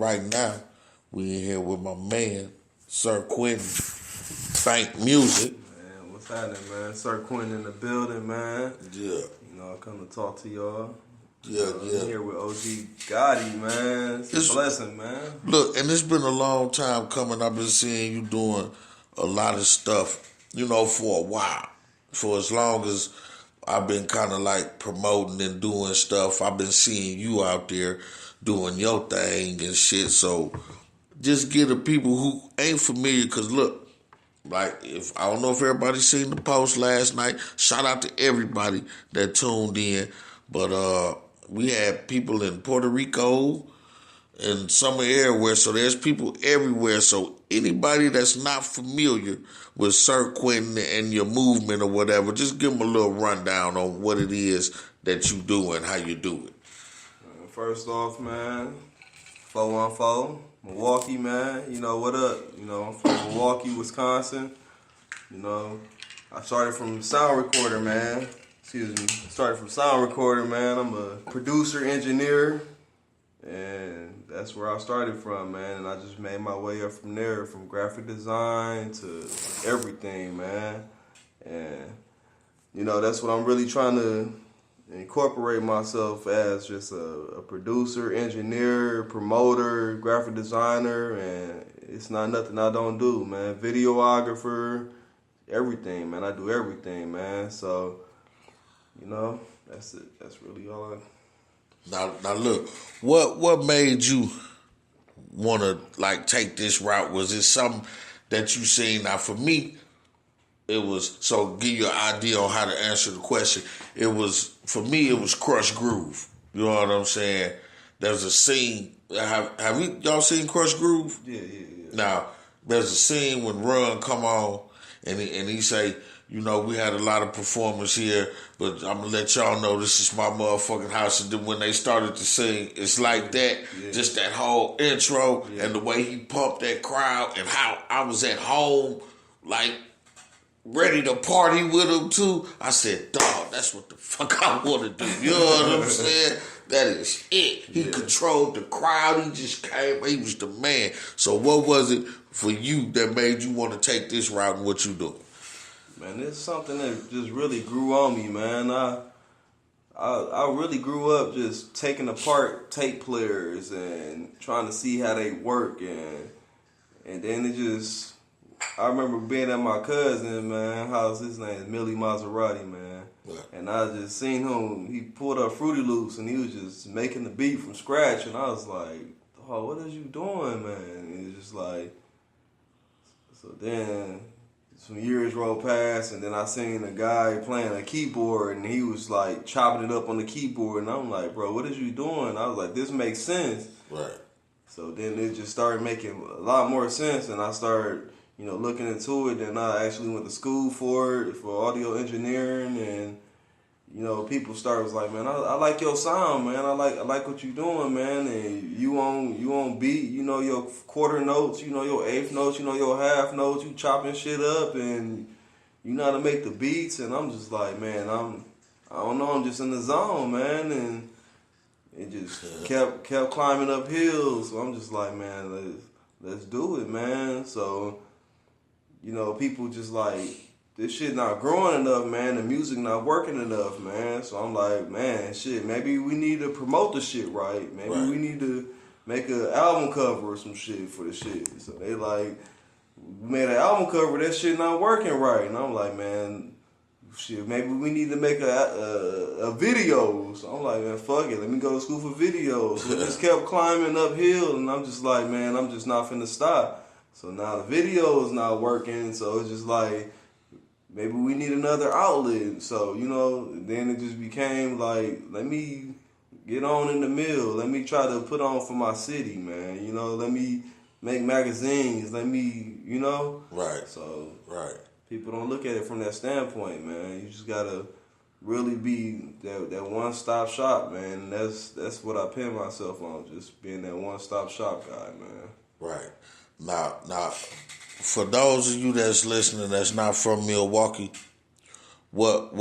Right now, we in here with my man, Sir Quinton, Thank Music. Man, what's happening, man? Sir Quinton in the building, man. Yeah, I come to talk to y'all. yeah. I'm here with OG Gotti, man. It's a blessing, man. Look, and it's been a long time coming. I've been seeing you doing a lot of stuff, for a while. For as long as I've been kind of like promoting and doing stuff, I've been seeing you out there doing your thing and shit. So just get the people who ain't familiar, because look, like, if I don't know if everybody seen the post last night. Shout out to everybody that tuned in. But we had people in Puerto Rico and some everywhere. So there's people everywhere. So anybody that's not familiar with Sir Quinton and your movement or whatever, just give them a little rundown on what it is that you do and how you do it. First off, man, 414, Milwaukee, man. You know, what up? I'm from Milwaukee, Wisconsin. I started from sound recorder, man. Started from sound recorder, man. I'm a producer, engineer, and that's where I started from, man. And I just made my way up from there, from graphic design to everything, man. And, that's what I'm really trying to incorporate myself as, just a producer, engineer, promoter, graphic designer, and it's not nothing I don't do, man. Videographer, everything, man. I do everything, man. So, that's it. That's really all Now look, what made you want to like take this route? Was it something that you seen? Now for me, it was, so give you an idea on how to answer the question. For me, it was Crush Groove. You know what I'm saying? There's a scene. Have y'all seen Crush Groove? Yeah. Now, there's a scene when Run come on and he say, we had a lot of performers here, but I'm going to let y'all know this is my motherfucking house. And then when they started to sing, it's like that, just that whole intro and the way he pumped that crowd and how I was at home, like, ready to party with him too. I said, dog, that's what the fuck I want to do. You know what I'm saying? That is it. He controlled the crowd. He just came. He was the man. So what was it for you that made you want to take this route and what you do? Man, it's something that just really grew on me, man. I really grew up just taking apart tape players and trying to see how they work, and then it just, I remember being at my cousin, man, house. His name is Millie Maserati, man. Yeah. And I just seen him. He pulled up Fruity Loops and he was just making the beat from scratch. And I was like, "Oh, what is you doing, man?" And it's just like, so then some years rolled past, and then I seen a guy playing a keyboard, and he was like chopping it up on the keyboard, and I'm like, "Bro, what is you doing?" I was like, "This makes sense." Right. So then it just started making a lot more sense, and I started, looking into it. And I actually went to school for audio engineering, and people was like, "Man, I like your sound, man. I like what you doing, man. And you on beat, your quarter notes, your eighth notes, your half notes. You chopping shit up, and you know how to make the beats." And I'm just like, man, I don't know, I'm just in the zone, man. And it just kept climbing up hills. So I'm just like, man, let's do it, man. So, people just like, this shit not growing enough, man. The music not working enough, man. So I'm like, man, shit, maybe we need to promote the shit right. Maybe we need to make an album cover or some shit for the shit. So they like, we made an album cover, that shit not working right. And I'm like, man, shit, maybe we need to make a video. So I'm like, man, fuck it, let me go to school for videos. So it just kept climbing uphill, and I'm just like, man, I'm just not finna stop. So now the video is not working, so it's just like, maybe we need another outlet. So, then it just became like, let me get on in the mill. Let me try to put on for my city, man. Let me make magazines. Let me, Right. So, right. People don't look at it from that standpoint, man. You just gotta really be that one-stop shop, man. That's what I pin myself on, just being that one-stop shop guy, man. Right. Now, for those of you that's listening that's not from Milwaukee, what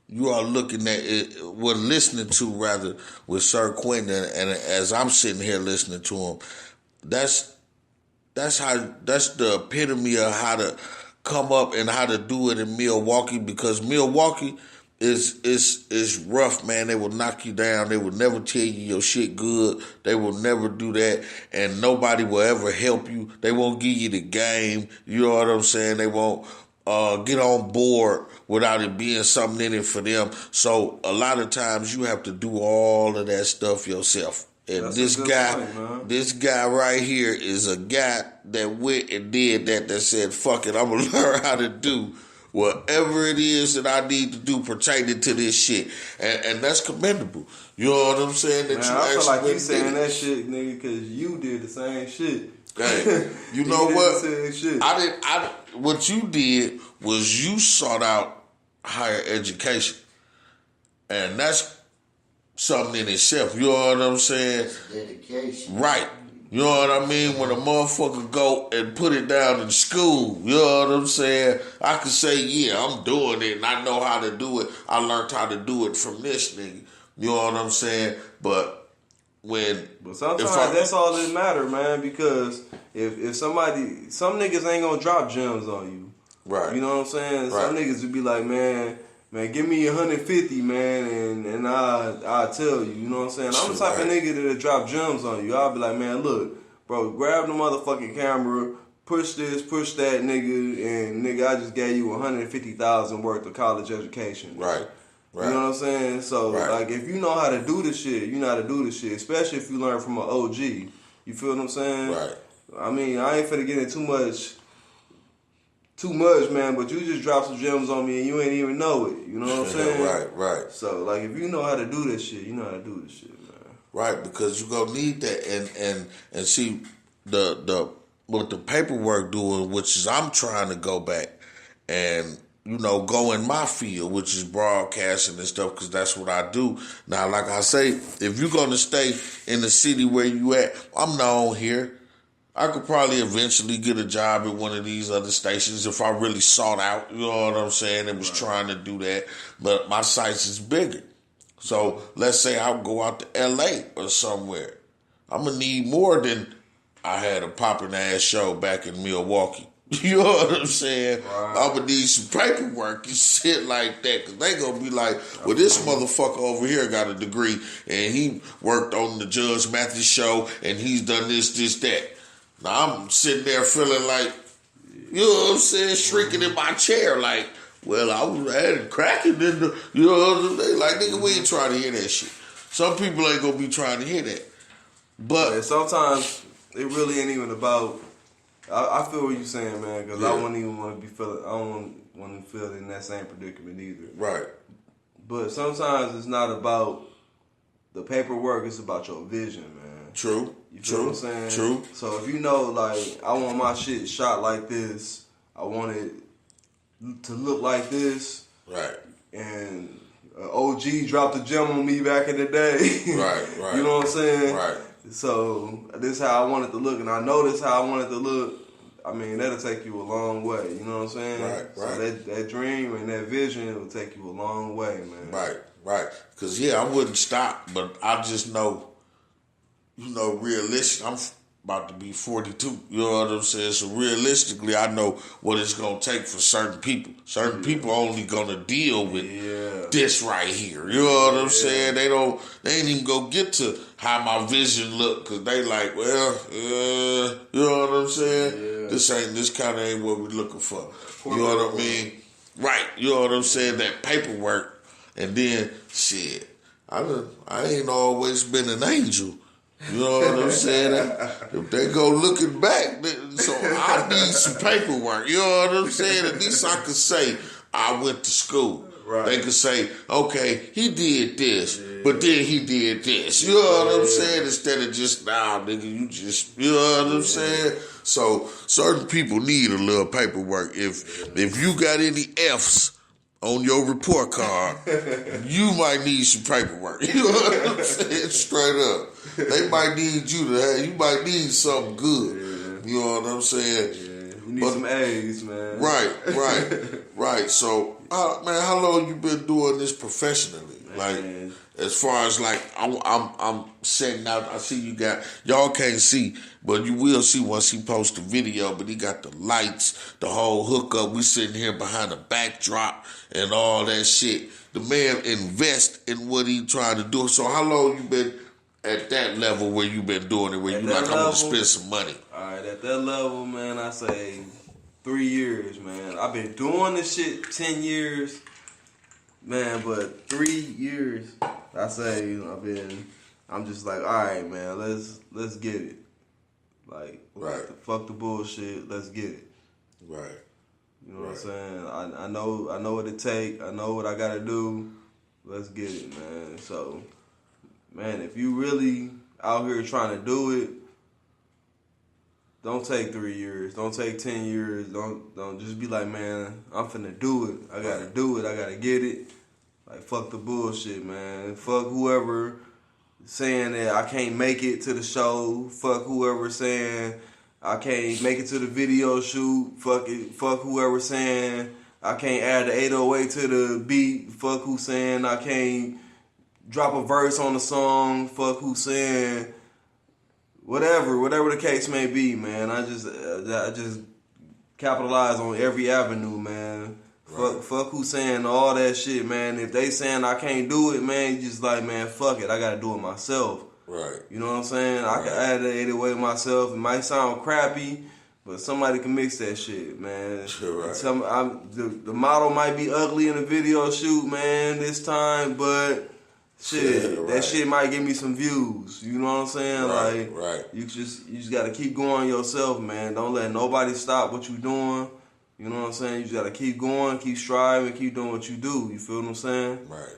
you are looking at, we're listening to rather with Sir Quinton, and as I'm sitting here listening to him, that's the epitome of how to come up and how to do it in Milwaukee, because Milwaukee is rough, man. They will knock you down. They will never tell you your shit good. They will never do that, and nobody will ever help you. They won't give you the game. You know what I'm saying? They won't get on board without it being something in it for them. So a lot of times you have to do all of that stuff yourself. And That's this a good guy, point, this guy right here is a guy that went and did that said, fuck it, I'm going to learn how to do whatever it is that I need to do pertaining to this shit. And that's commendable. You know what I'm saying? That man, you I feel like you did saying it. that shit, nigga, because you did the same shit. Hey, you know what? The same shit. What you did was you sought out higher education. And that's something in itself. You know what I'm saying? It's dedication. Right. You know what I mean? When a motherfucker go and put it down in school, you know what I'm saying? I could say, yeah, I'm doing it and I know how to do it. I learned how to do it from this nigga. You know what I'm saying? But sometimes that's all that matter, man, because if some niggas ain't gonna drop gems on you. Right. You know what I'm saying? Right. Some niggas would be like, man, give me 150, man, and I'll tell you. You know what I'm saying? I'm the type of nigga that'll drop gems on you. I'll be like, man, look, bro, grab the motherfucking camera, push this, push that, nigga, and nigga, I just gave you $150,000 worth of college education. Right. You know what I'm saying? So, like, if you know how to do this shit, you know how to do this shit, especially if you learn from an OG. You feel what I'm saying? Right. I mean, I ain't finna get in too much, man, but you just dropped some gems on me and you ain't even know it. You know what I'm saying? Right. So, like, if you know how to do this shit, you know how to do this shit, man. Right, because you're gonna need that and see what the paperwork doing, which is I'm trying to go back and go in my field, which is broadcasting and stuff, because that's what I do. Now, like I say, if you're going to stay in the city where you at, I'm known here. I could probably eventually get a job at one of these other stations if I really sought out, you know what I'm saying, and was trying to do that. But my sites is bigger. So let's say I'll go out to L.A. or somewhere. I'm going to need more than I had a popping ass show back in Milwaukee. You know what I'm saying? Right. I'm going to need some paperwork and shit like that, because they going to be like, well, this motherfucker over here got a degree and he worked on the Judge Mathis show and he's done this, that. Now I'm sitting there feeling like, you know what I'm saying, shrinking in my chair like, well, I had it cracking in the, you know what I'm saying? Like, nigga, we ain't trying to hear that shit. Some people ain't going to be trying to hear that. But sometimes it really ain't even about, I feel what you're saying, man, because I wouldn't even want to be feeling, I don't want to feel in that same predicament either. Right. But sometimes it's not about the paperwork, it's about your vision, man. True. You feel what I'm saying? True. So if you know, like, I want my shit shot like this, I want it to look like this. Right. And OG dropped a gem on me back in the day. Right. You know what I'm saying? Right. So this is how I want it to look, and I know this how I want it to look. I mean, that'll take you a long way. You know what I'm saying? Right. So that dream and that vision will take you a long way, man. Right. Because, I wouldn't stop, but I just know, realistic. I'm about to be 42. You know what I'm saying? So realistically, I know what it's going to take for certain people. Certain people only going to deal with this right here. You know what I'm saying? They ain't even going to get to how my vision look, because they like, well, you know what I'm saying? This kind of ain't what we're looking for. You know what I mean? Right. You know what I'm saying? That paperwork. And then, shit, I ain't always been an angel. You know what I'm saying? If they go looking back, so I need some paperwork. You know what I'm saying? At least I could say I went to school. Right. They could say, okay, he did this, but then he did this. You know what I'm saying? Instead of just, nigga, you know what I'm saying? So certain people need a little paperwork. If you got any F's on your report card, you might need some paperwork. You know what I'm saying? Straight up. They might need you might need something good. You know what I'm saying? You need some A's, man. Right. So, man, how long you been doing this professionally? Like, Man. as far as like, I'm setting out. I see you got, y'all can't see, but you will see once he posts the video. But he got the lights, the whole hookup. We sitting here behind the backdrop and all that shit. The man invest in what he trying to do. So how long you been at that level where you been doing it? Where At you that like, I want to level, spend some money? All right, at that level, man, I say 3 years, man. I've been doing this shit 10 years, man, but 3 years, I say I'm just like, all right, man, let's get it. Like, Right. fuck the bullshit, let's get it. Right. You know what I'm saying? I know what it take. I know what I gotta do. Let's get it, man. So, man, if you really out here trying to do it, don't take 3 years. Don't take 10 years. Don't just be like, man, I'm finna do it. I gotta do it. I gotta get it. Like, fuck the bullshit, man. Fuck whoever saying that I can't make it to the show. Fuck whoever saying I can't make it to the video shoot. Fuck it. Fuck whoever saying I can't add the 808 to the beat. Fuck who saying I can't drop a verse on the song. Fuck who saying whatever the case may be, man. I just capitalize on every avenue, man. Right. Fuck who saying all that shit, man. If they saying I can't do it, man, you just like, man, fuck it. I gotta do it myself. Right. You know what I'm saying? I can add the 808 myself. It might sound crappy, but somebody can mix that shit, man. Sure, right. The model might be ugly in the video shoot, man, this time, but shit, Yeah, right. that shit might give me some views. You know what I'm saying? Right, Like, right. you just gotta keep going yourself, man. Don't let nobody stop what you doing. You know what I'm saying? You just gotta keep going, keep striving, keep doing what you do. You feel what I'm saying? Right.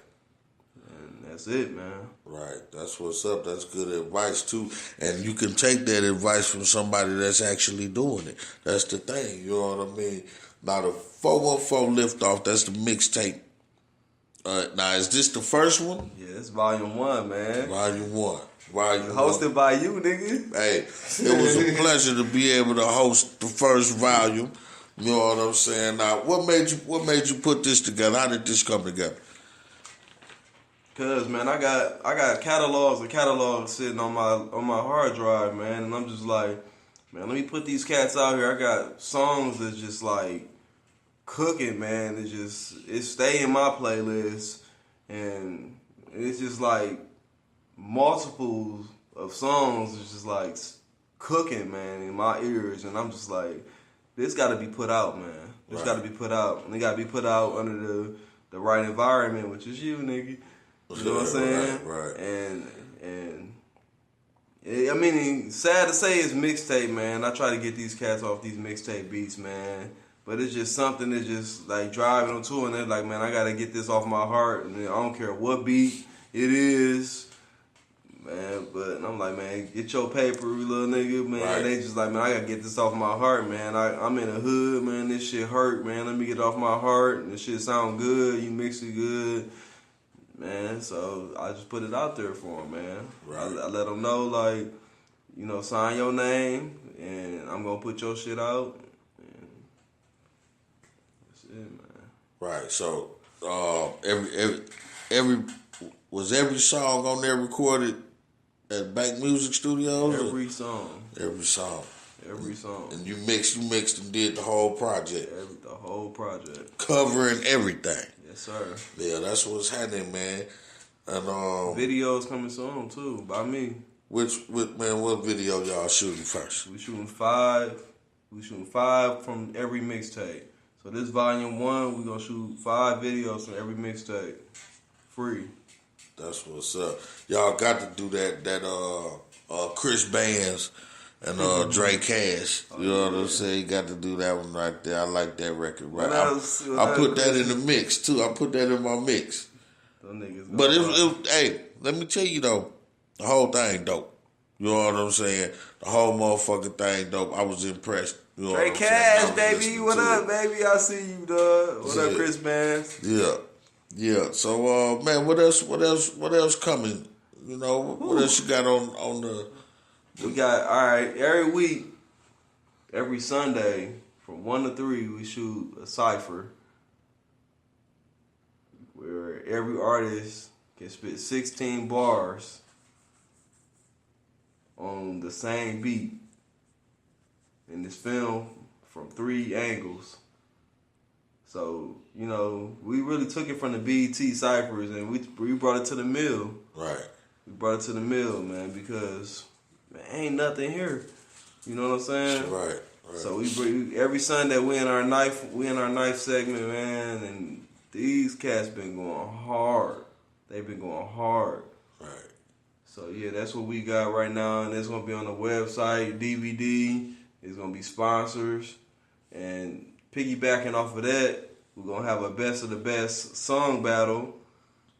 And that's it, man. Right. That's what's up. That's good advice too. And you can take that advice from somebody that's actually doing it. That's the thing. You know what I mean? Now the 414 Liftoff, that's the mixtape. Now is this the first one? Yeah, it's volume 1, man. Volume 1. Volume Hosted 1. by you, nigga. Hey, it was a pleasure to be able to host the first volume. You know what I'm saying? Now, what made you put this together? How did this come together? Cause man, I got catalogs sitting on my hard drive, man, and I'm just like, man, let me put these cats out here. I got songs that's just like cooking, man. It stay in my playlist, and it's just like multiples of songs is just like cooking, man, in my ears, and I'm just like, this got to be put out, man. This got to be put out, and it got to be put out under the right environment, which is you, nigga. You know what I'm saying? Right. And I mean, sad to say, it's mixtape, man. I try to get these cats off these mixtape beats, man. But it's just something that just like driving them to, and they're like, man, I gotta get this off my heart, and I don't care what beat it is, man. But I'm like, man, get your paper, little nigga, man. Right. They just like, man, I gotta get this off my heart, man. I'm in the hood, man. This shit hurt, man. Let me get it off my heart, and this shit sound good. You mix it good. Man, so I just put it out there for him, man. Right. I let him know, like, you know, sign your name, and I'm gonna put your shit out. And that's it, man. Right. So every song on there recorded at Bank Music Studios? Every song. Every song. Every song. And you mixed and did the whole project. The whole project. Covering everything. Yes, sir. Yeah, that's what's happening, man. And videos coming soon too, by me. What video y'all shooting first? We shooting 5. We shooting 5 from every mixtape. So this volume 1, we gonna shoot 5 videos from every mixtape, free. That's what's up. Y'all got to do that Chris Bands and Dre Cash. You know what I'm saying? You got to do that one right there. I like that record. Right. I put that in the mix too. I put that in my mix. But hey, let me tell you though, the whole thing dope. You know what I'm saying? The whole motherfucking thing dope. I was impressed. You know Dre Cash, baby. What up, baby? I see you, dog. What up, Chris Bands? Yeah. So, man, what else coming? You know, what else you got on the? We got, all right, every week, every Sunday, from 1 to 3, we shoot a cypher where every artist can spit 16 bars on the same beat in this film from 3 angles. So, you know, we really took it from the BET ciphers and we brought it to the mill. Right. We brought it to the mill, man, because man, ain't nothing here. You know what I'm saying? Right. So we every Sunday we in our knife segment, man, and these cats been going hard. They've been going hard. Right. So yeah, that's what we got right now, and it's gonna be on the website, DVD. It's gonna be sponsors, and piggybacking off of that, we're gonna have a best of the best song battle,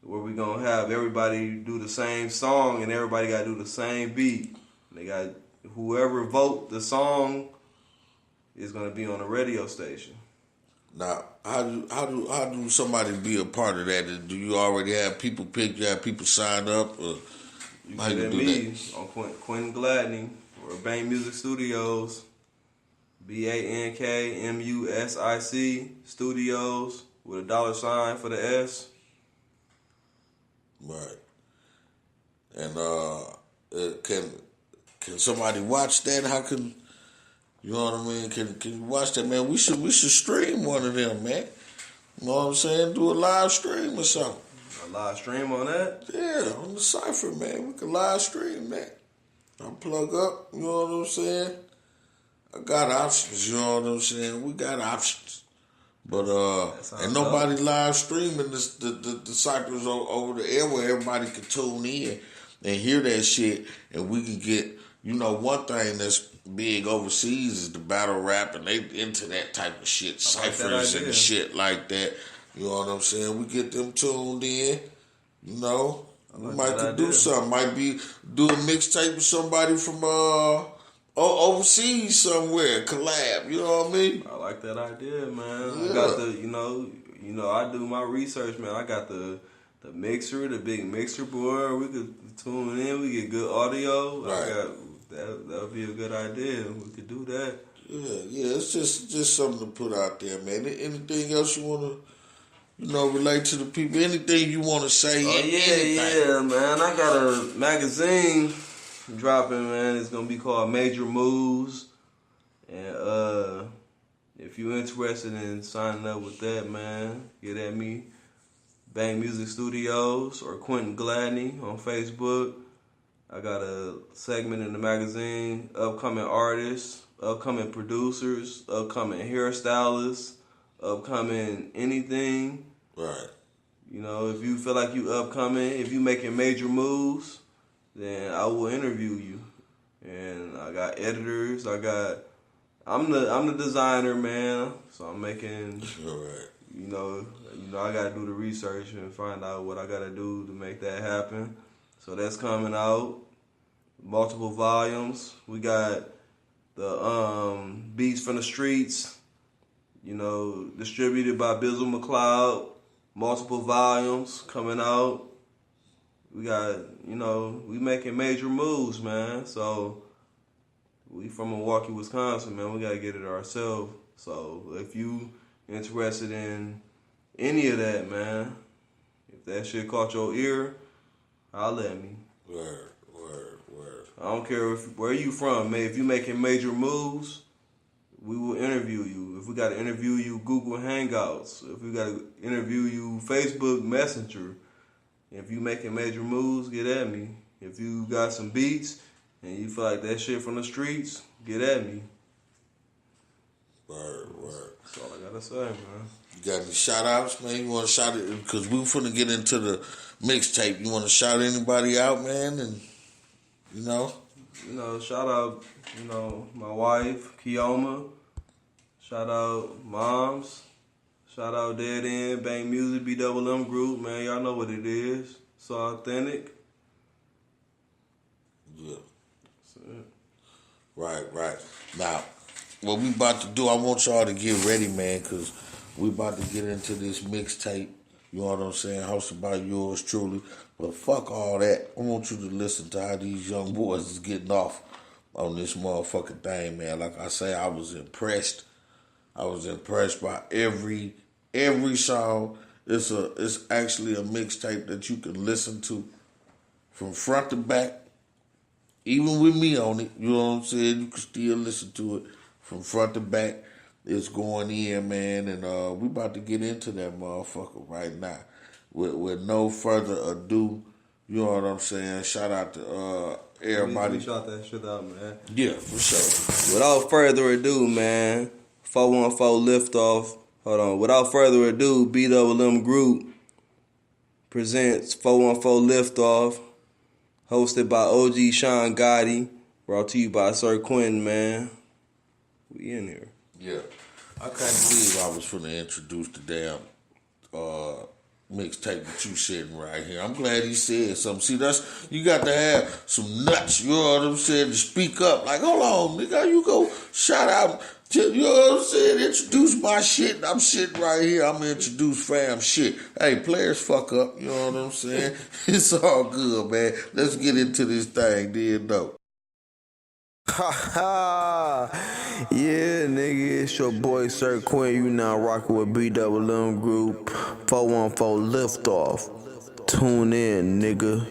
where we're gonna have everybody do the same song, and everybody gotta do the same beat. They got whoever vote the song is gonna be on the radio station. Now, how do somebody be a part of that? Do you already have people picked? You have people signed up? Or You how get you at do me that? on Quinton Gladney or Bang Music Studios, BANKMUSIC Studios with a $sign for the S. Right. And can somebody watch that? How can you know what I mean? Can you watch that, man? We should stream one of them, man. You know what I'm saying? Do a live stream or something. A live stream on that? Yeah, on the cipher, man. We can live stream that. I plug up, you know what I'm saying? I got options, you know what I'm saying? We got options. But and nobody live streaming this the cyphers over the air where everybody can tune in and hear that shit, and we can get, you know, one thing that's big overseas is the battle rap, and they into that type of shit, ciphers and shit like that. You know what I'm saying? We get them tuned in, you know. We might could do something. Might be do a mixtape with somebody from overseas somewhere, collab. You know what I mean? I like that idea, man. Yeah. I got the, you know, I do my research, man. I got the mixer, the big mixer board. We could tune in. We get good audio. Right. That would be a good idea. We could do that. Yeah. It's just something to put out there, man. Anything else you want to, you know, relate to the people? Anything you want to say? Yeah, man. I got a magazine dropping, man. It's gonna be called Major Moves, and if you're interested in signing up with that, man, get at me. Bang Music Studios or Quinton Gladney on Facebook. I got a segment in the magazine, upcoming artists, upcoming producers, upcoming hairstylists, upcoming anything. Right. You know, if you feel like you upcoming, if you making major moves, then I will interview you. And I got editors. I'm the designer, man. So I'm making. All right. You know, I gotta do the research and find out what I gotta do to make that happen. So that's coming out. Multiple volumes. We got the Beats from the Streets, you know, distributed by Bizzle McLeod. Multiple volumes coming out. We got, you know, we making major moves, man. So we from Milwaukee, Wisconsin, man. We gotta get it ourselves. So if you interested in any of that, man, if that shit caught your ear, holla at me. Word. I don't care where you from, man. If you making major moves, we will interview you. If we got to interview you, Google Hangouts. If we got to interview you, Facebook Messenger. If you making major moves, get at me. If you got some beats and you feel like that shit from the streets, get at me. Word. That's all I gotta say, man. You got any shout outs, man? You want to shout it? Because we finna get into the mixtape. You want to shout anybody out, man? And, you know, shout out, my wife, Kioma. Shout out Moms. Shout out Dead End, Bang Music, BWM Group, man. Y'all know what it is. So authentic. Yeah. That's it. Right. Now, what we about to do, I want y'all to get ready, man, because we about to get into this mixtape. You know what I'm saying? Hosted by yours truly. But fuck all that. I want you to listen to how these young boys is getting off on this motherfucking thing, man. Like I say, I was impressed. I was impressed by every song, It's actually a mixtape that you can listen to from front to back. Even with me on it, you know what I'm saying? You can still listen to it from front to back. It's going in, man, and we about to get into that motherfucker right now. With no further ado, you know what I'm saying? Shout out to everybody. We shot that shit out, man. Yeah, for sure. Without further ado, man, 414 Liftoff. Hold on. Without further ado, BWM Group presents 414 Liftoff, hosted by OG Shaun Gotti, brought to you by Sir Quinton, man. We in here. Yeah. I can't believe I was finna introduce the damn mixtape that you sitting right here. I'm glad he said something. See, that's, you got to have some nuts, you know what I'm saying, to speak up. Like, hold on, nigga, you go shout out, you know what I'm saying, introduce my shit, and I'm sitting right here, I'm gonna introduce fam shit. Hey, players fuck up, you know what I'm saying? It's all good, man. Let's get into this thing, then, though. Ha ha! Yeah, nigga, it's your boy Sir Quinn. You now rocking with BWM Group 414 Liftoff. Tune in, nigga.